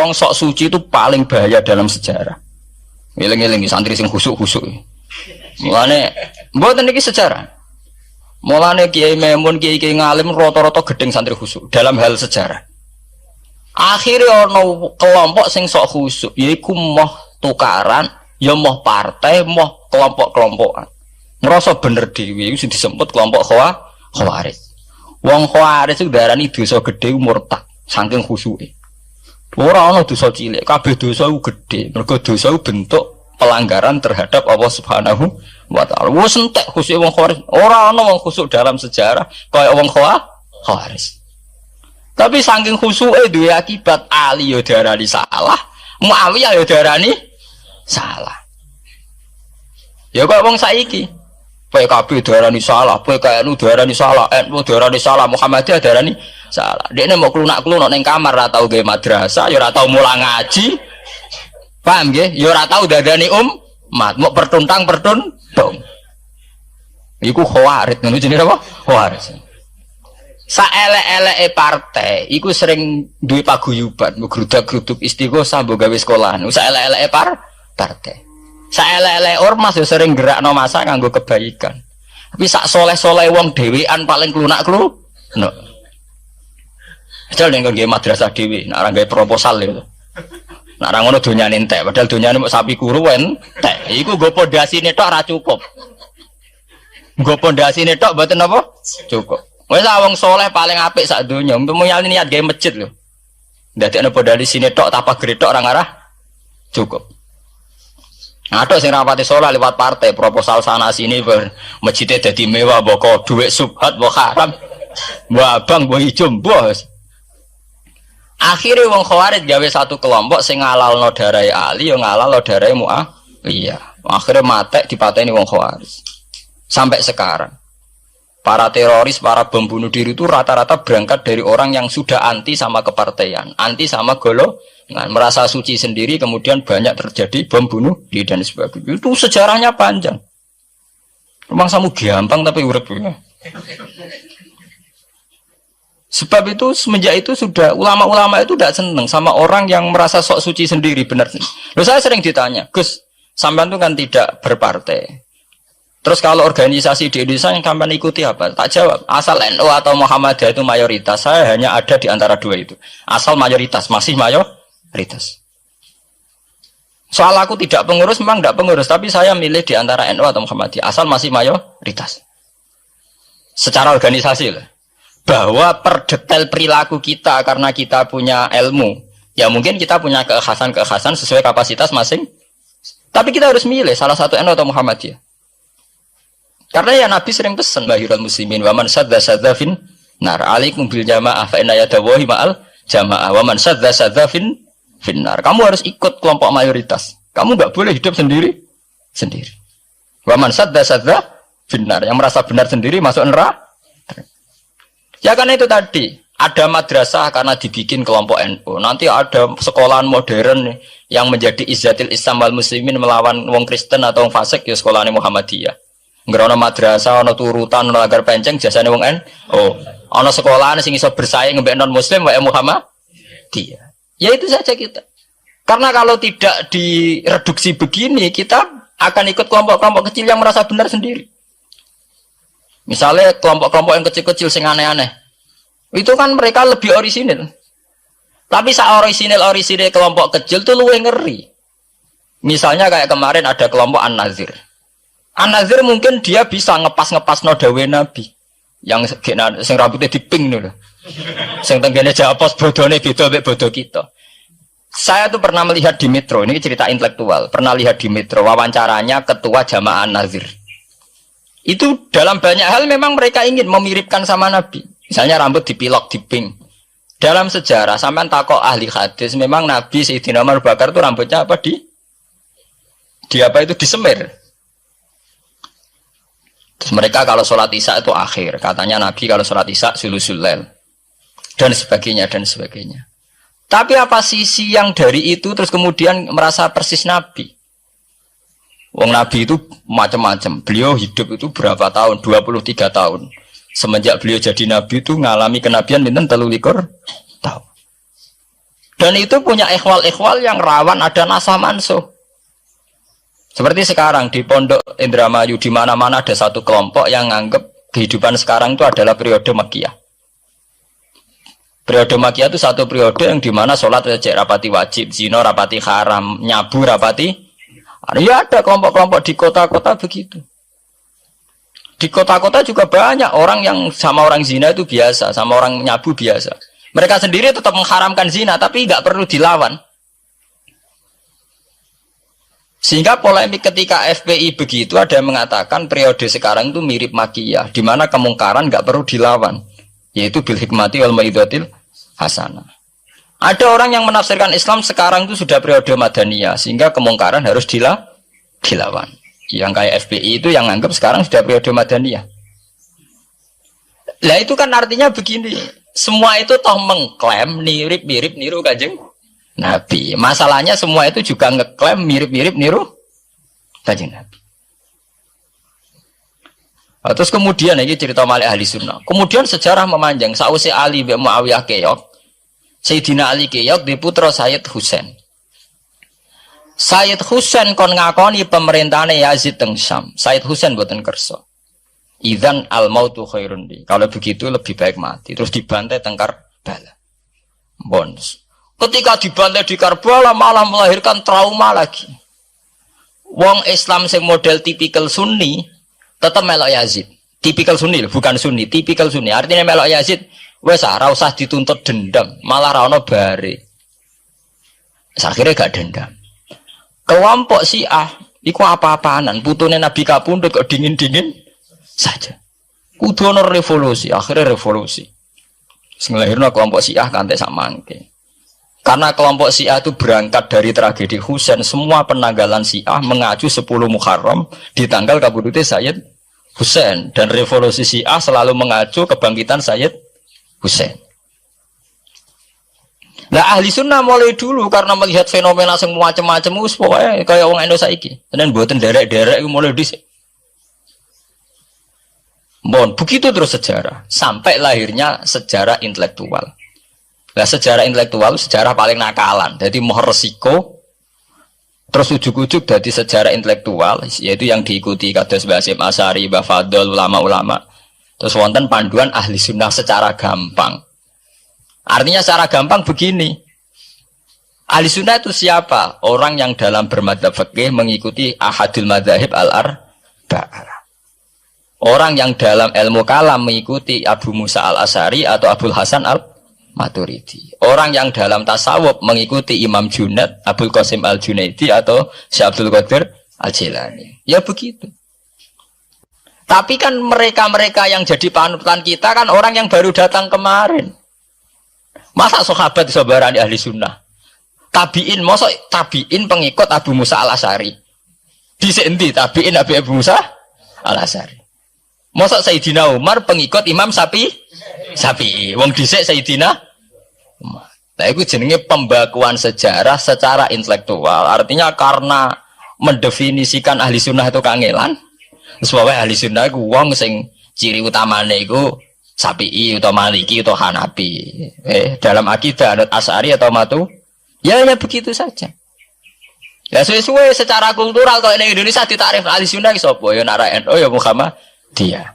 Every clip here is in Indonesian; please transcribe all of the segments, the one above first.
wong sok suci itu paling bahaya dalam sejarah. Ngeling-ngeling santri sing khusuk-khusuk. Mulane mboten iki sejarah. Mulane Kiai Maimun, Kiai ngalim rata-rata gedeng santri khusuk dalam hal sejarah. Akhirnya ono kelompok sing sok khusuk, yaiku moh tukaran, ya moh partai, moh kelompok-kelompokan. Ngerasa bener dhewe iku sing disebut kelompok Khawarij. Wong Khawarij iku darani dosa gedhe murtad saking khusuke. Ora ana dosa cilik, kabeh dosa iku gedhe. Mergo dosa iku bentuk pelanggaran terhadap Allah Subhanahu wa taala. Wes entek khusuk wong Khawarij. Ora ana wong khusuk dalam sejarah kaya wong Khawarij. Tapi saking khusuke duwe akibat Ali yo darani salah, Muawiyah yo darani salah. Ya kok wong saiki PKB darani salah, PKNU darani salah, NU darani salah, Muhammadiyah darani salah. Dekne mau klunak-klunuk ning kamar ora tau gawe madrasah, ya ora tau mulang ngaji. Paham nggih? Ya ora tau dadani umat, mau pertuntang-pertuntung. Iku Khawarij, ngono jenenge apa? Khawarij. Saelek-eleke partai iku sering duwe paguyuban, ngrudak-gruduk istighosah mbok gawe sekolahan. Saelek-eleke partai. Saelek-eleke ormas yo sering gerakno masa nganggo kebaikan. Tapi sak soleh-soleh wong dhewean paling klunak-klunuk. Ajal ning nggo madrasah dhewe, nek ora gawe proposal lho. Nek ora ngono donyane entek, padahal donyane mung sapi kuru entek. Iku nggo pondasine tok ora cukup. Nggo pondasine tok mboten apa? Cukup. Wis wong soleh paling apik sak donya, mulyane niat gawe masjid lho. Ndadekno pondasine tok tanpa gretok ora ngarah cukup. Ada sing rapati soleh lewat partai proposal sana sini masjidnya jadi mewah boko duit subhat boko haram abang boko hijau bos. Akhirnya wong Khawarij gawe satu kelompok sing ngalalno darai Ali yang ngalalno darai Muawiyah. Akhirnya matek dipateni wong Khawarij sampai sekarang. Para teroris, para bom bunuh diri itu rata-rata berangkat dari orang yang sudah anti sama kepartaian, anti sama golongan, merasa suci sendiri, kemudian banyak terjadi bom bunuh diri dan sebagainya. Itu sejarahnya panjang. Memang samu gampang tapi urip. Sebab itu semenjak itu sudah ulama-ulama itu tidak senang sama orang yang merasa sok suci sendiri, benar. Loh, saya sering ditanya, Gus, sampean itu kan tidak berpartai. Terus kalau organisasi di Indonesia yang kamu ikuti apa? Tak jawab. Asal NU atau Muhammadiyah itu mayoritas. Saya hanya ada di antara dua itu. Asal mayoritas, masih mayoritas. Soal aku tidak pengurus, memang tidak pengurus. Tapi saya milih di antara NU atau Muhammadiyah. Asal masih mayoritas. Secara organisasi lah. Bahwa per detail perilaku kita karena kita punya ilmu. Ya mungkin kita punya keekhasan sesuai kapasitas masing. Tapi kita harus milih salah satu NU atau Muhammadiyah. Karena ya Nabi sering pesan bahirul muslimin wa man sadza fin nar alaikum bil jamaah fa inna yadawahi ma'al jamaah wa man sadza fin nar. Kamu harus ikut kelompok mayoritas. Kamu enggak boleh hidup sendiri. Wa man sadza fin nar, yang merasa benar sendiri masuk neraka. Ya karena itu tadi ada madrasah karena dibikin kelompok NU. Nanti ada sekolahan modern yang menjadi izzatil Islam wal muslimin melawan wong Kristen atau wong fasik ya sekolahan Muhammadiyah. Ngerono madrasah, ono turutan, ono lagar penceng, jasane wong ono sekolahan sing iso bersaing mbek non muslim wae Muhammadiyah. Ya itu saja kita. Karena kalau tidak direduksi begini, kita akan ikut kelompok-kelompok kecil yang merasa benar sendiri. Misalnya kelompok-kelompok yang kecil-kecil sing aneh-aneh. Itu kan mereka lebih orisinil. Tapi saat orisinil kelompok kecil itu luwih ngeri. Misalnya kayak kemarin ada kelompok An-Nazir. An-Nazir mungkin dia bisa ngepas no dawe Nabi yang sing rambutnya diping dulu, sing tenggene japos bodone beda mek bodo kita. Saya tuh pernah melihat di Metro, ini cerita intelektual, pernah lihat di Metro wawancaranya ketua Jamaah An-Nazir. Itu dalam banyak hal memang mereka ingin memiripkan sama Nabi. Misalnya rambut dipilok diping. Dalam sejarah sampean takok ahli hadis, memang Nabi Sayyidina Abu Bakar itu rambutnya apa di apa itu disemir. Terus mereka kalau sholat isya itu akhir. Katanya Nabi kalau sholat isya sulusul lail. Dan sebagainya. Tapi apa sisi yang dari itu terus kemudian merasa persis Nabi? Wong Nabi itu macam-macam. Beliau hidup itu berapa tahun? 23 tahun. Semenjak beliau jadi Nabi itu ngalami kenabian binten 23 tahun. Dan itu punya ikhwal-ikhwal yang rawan ada nasah mansuh. Seperti sekarang di Pondok Indramayu, di mana-mana ada satu kelompok yang nganggap kehidupan sekarang itu adalah periode Makkiyah. Periode Makkiyah itu satu periode yang dimana sholat cek rapati wajib, zina rapati haram, nyabu rapati. Ya ada kelompok-kelompok di kota-kota begitu. Di kota-kota juga banyak orang yang sama orang zina itu biasa, sama orang nyabu biasa. Mereka sendiri tetap mengharamkan zina, tapi nggak perlu dilawan. Sehingga polemik ketika FPI begitu ada yang mengatakan periode sekarang itu mirip Makkiyah, di mana kemungkaran nggak perlu dilawan, yaitu bil hikmati wal mau'izatil hasanah. Ada orang yang menafsirkan Islam sekarang itu sudah periode Madaniyah, sehingga kemungkaran harus dilawan. Yang kayak FPI itu yang anggap sekarang sudah periode Madaniyah. Lah itu kan artinya begini, semua itu toh mengklaim mirip-mirip niru Kanjeng Nabi. Masalahnya semua itu juga ngeklaim mirip-mirip niru Kanjeng Nabi. Terus kemudian ini cerita Malik ahli sunnah. Kemudian sejarah memanjang. Sausi Ali bin Muawiyah keok, Sayyidina Ali keok di putra Sayyid Husain. Sayyid Husain kon ngakoni pemerintahane Yazid teng Syam. Sayyid Husain boten kersa. Idzan al mautu khairun li. Kalau begitu lebih baik mati. Terus dibantai teng Karbala. Bonus. Ketika dibantai di Karbala malah melahirkan trauma lagi. Wong Islam sing model tipikal Sunni tetap melok Yazid. Tipikal Sunni bukan Sunni, tipikal Sunni. Artinya melok Yazid wes ora usah dituntut dendam, malah ra ono bare. Akhirnya gak dendam. Kelompok Syiah iku apa-apaanan, putune Nabi kapundhut kok dingin-dingin saja. Kudu ono revolusi, akhirnya revolusi. Sing lahirno kelompok Syiah kanthi sak mangke. Karena kelompok Syiah itu berangkat dari tragedi Husain, semua penanggalan Syiah mengacu 10 Muharram di tanggal kabudute Sayyid Husain, dan revolusi Syiah selalu mengacu kebangkitan Sayyid Husain. Nah ahli sunnah mulai dulu karena melihat fenomena semua macam-macam us pokoknya kayak orang Indonesia iki. Dan buatan derek-derek mulai dhisik. Bon, begitu terus sejarah sampai lahirnya sejarah intelektual. Nah sejarah intelektual sejarah paling nakalan. Jadi mau resiko terus ujuk-ujuk dari sejarah intelektual yaitu yang diikuti kados Mbah Hasyim Asy'ari, Mbah Fadl, ulama-ulama. Terus wonten panduan ahli sunnah secara gampang. Artinya secara gampang begini. Ahli sunnah itu siapa? Orang yang dalam bermadzhab fikih mengikuti ahadul madzahib al-arba'ah. Orang yang dalam ilmu kalam mengikuti Abu Musa al-Asy'ari atau Abul Hasan al-Maturidi. Orang yang dalam tasawuf mengikuti Imam Junaid, Abul Qasim al-Junaidi atau Syekh Abdul Qadir al-Jilani. Ya begitu. Tapi kan mereka-mereka yang jadi panutan kita kan orang yang baru datang kemarin. Masa sahabat sabarani ahli sunnah? Tabiin, masa tabiin pengikut Abu Musa al-Asy'ari? Dhisik endi tabiin Abu Musa al-Asy'ari? Masa Sayyidina Umar pengikut Imam Syafi'i? Wong dhisik Sayyidina Umar. Nah itu jenenge pembakuan sejarah secara intelektual. Artinya karena mendefinisikan ahli sunnah itu kangelan. Sebabnya ahli sunnah itu wong sing ciri utamanya itu Syafi'i atau Maliki atau Hanafi. Dalam akidah anut Asy'ari atau Matu, ya begitu saja. Ya sesuai secara kultural kalau di Indonesia ditarif ahli sunnah sapa ya nara NU ya Muhammadiyah.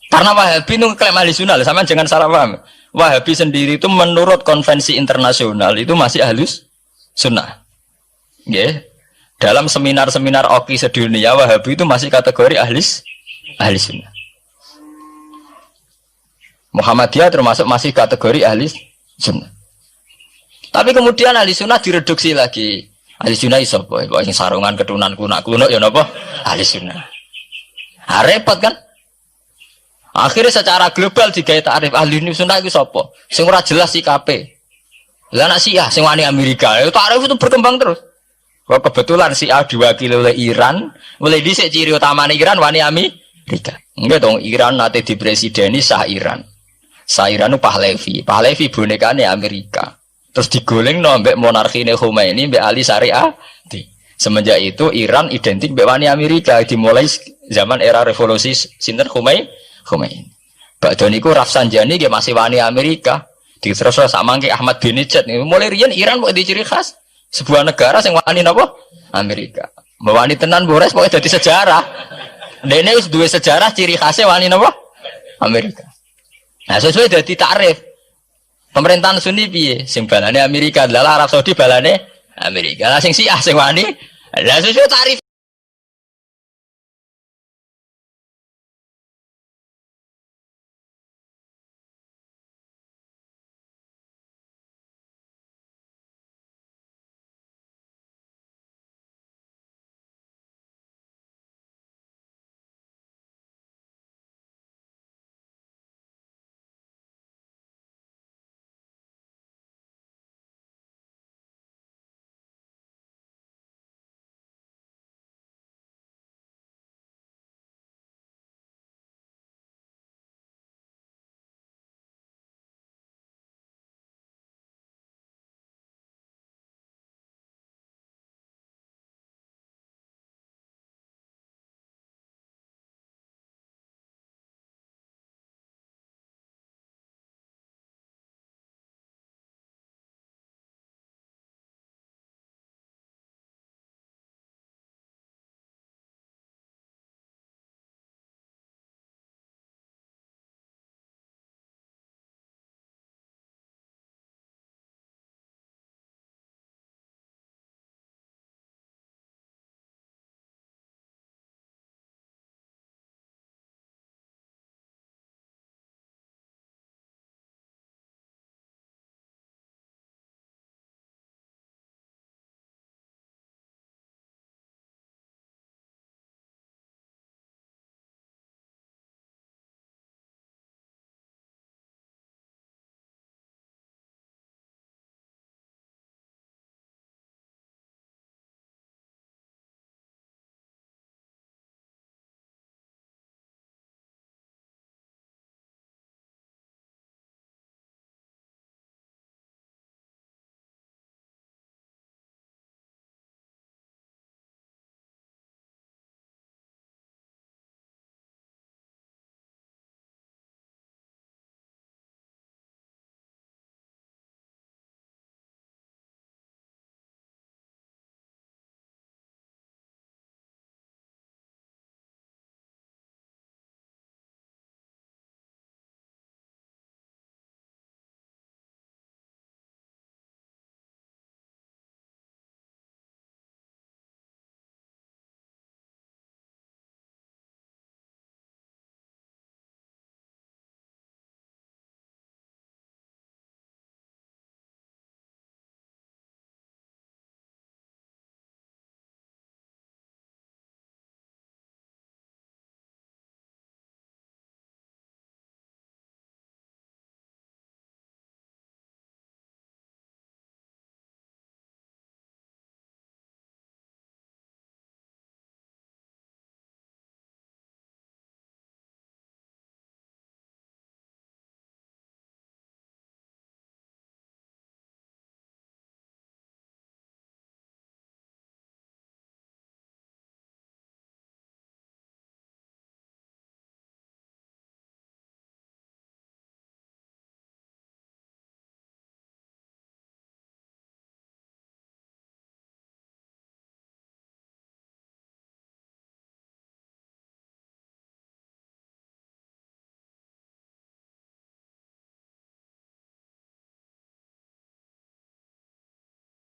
Karena Wahabi itu klaim ahli sunnah, sama jangan salah paham. Wahabi sendiri itu menurut konvensi internasional itu masih ahli sunnah. Ya. Dalam seminar-seminar OKI sedunia Wahabi itu masih kategori ahli sunnah. Muhammadiyah termasuk masih kategori ahli sunnah. Tapi kemudian ahli sunnah direduksi lagi. Ahli sunnah iso apa? Yang sarungan ketunan kunak-kunak ya napa? Ahli sunnah. Repot kan? Akhirnya secara global digawe takrif ahli sunnah itu sapa? Sing ora jelas sikape. Lah nek Syiah sing wani Amerika, itu takrif itu berkembang terus. Kok kebetulan Syiah diwakili oleh Iran, mulai dhisik ciri utamane Iran wani Amerika. Enggak dong, Iran nate dipresideni Shah Iran. Shah Iran itu Pahlavi bonekane Amerika. Terus digoleng mbek monarkine Khomeini mbek Ali Syariah. Semenjak itu Iran identik mbek wani Amerika dimulai zaman era revolusi sinten Khomeini. Badhe niku Rafsanjani nggih masih wani Amerika. Terus sama ke Ahmad bin Nijat nih. Mulai rian Iran buat di ciri khas sebuah negara yang wani apa? Amerika. Wani tenan Boris pokoknya jadi sejarah. Dene wis duwe sejarah ciri khasnya wani apa? Amerika. Nah sesuai jadi takrif. Pemerintahan Sunni piye? Sing balane Amerika, lha Arab Saudi balane Amerika. Lah sing Syiah sing wani. Lah sesuai tarif